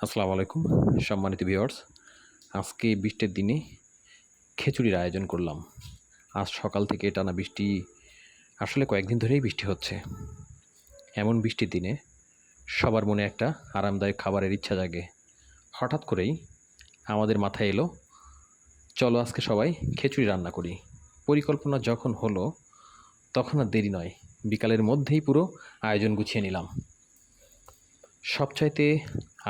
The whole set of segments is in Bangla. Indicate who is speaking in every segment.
Speaker 1: আসসালামু আলাইকুম সম্মানিত ভিউয়ার্স। আজকে বৃষ্টির দিনে খিচুড়ির আয়োজন করলাম। আজ সকাল থেকে টানা বৃষ্টি, আসলে কয়েকদিন ধরেই বৃষ্টি হচ্ছে। এমন বৃষ্টির দিনে সবার মনে একটা আরামদায়ক খাবারের ইচ্ছা জাগে। হঠাৎ করেই আমাদের মাথায় এলো, চলো আজকে সবাই খিচুড়ি রান্না করি। পরিকল্পনা যখন হলো তখন আর দেরি নয়, বিকালের মধ্যেই পুরো আয়োজন গুছিয়ে নিলাম। সবচাইতে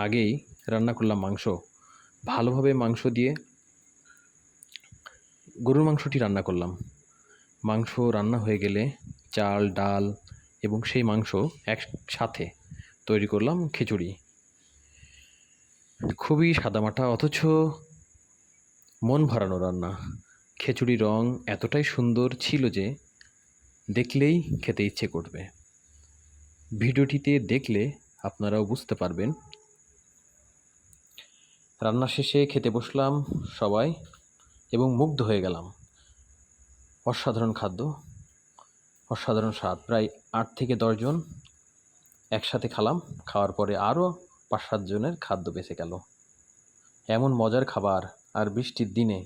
Speaker 1: আগেই রান্না করলাম মাংস। ভালোভাবে মাংস দিয়ে গরুর মাংসটি রান্না করলাম। মাংস রান্না হয়ে গেলে চাল, ডাল এবং সেই মাংস একসাথে তৈরি করলাম খিচুড়ি। খুবই সাদামাটা অথচ মন ভরানো রান্না। খিচুড়ির রং এতটাই সুন্দর ছিল যে দেখলেই খেতে ইচ্ছে করবে। ভিডিওটিতে দেখলে আপনারাও বুঝতে পারবেন। রান্না শেষে খেতে বসলাম সবাই এবং মুগ্ধ হয়ে গেলাম। অসাধারণ খাদ্য, অসাধারণ স্বাদ। প্রায় ৮ থেকে ১০ জন একসাথে খেলাম। খাওয়ার পরে আরও ৫-৭ জনের খাদ্য বেঁচে গেল। এমন মজার খাবার আর বৃষ্টির দিনে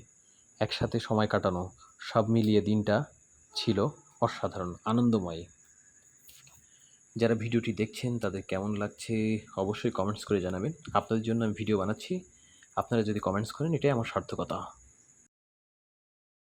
Speaker 1: একসাথে সময় কাটানো, সব মিলিয়ে দিনটা ছিল অসাধারণ আনন্দময়। যারা ভিডিওটি দেখছেন তাদের কেমন লাগছে অবশ্যই কমেন্টস করে জানাবেন। আপনাদের জন্য আমি ভিডিও বানাচ্ছি, আপনারা যদি কমেন্টস করেন এটাই আমার সার্থকতা।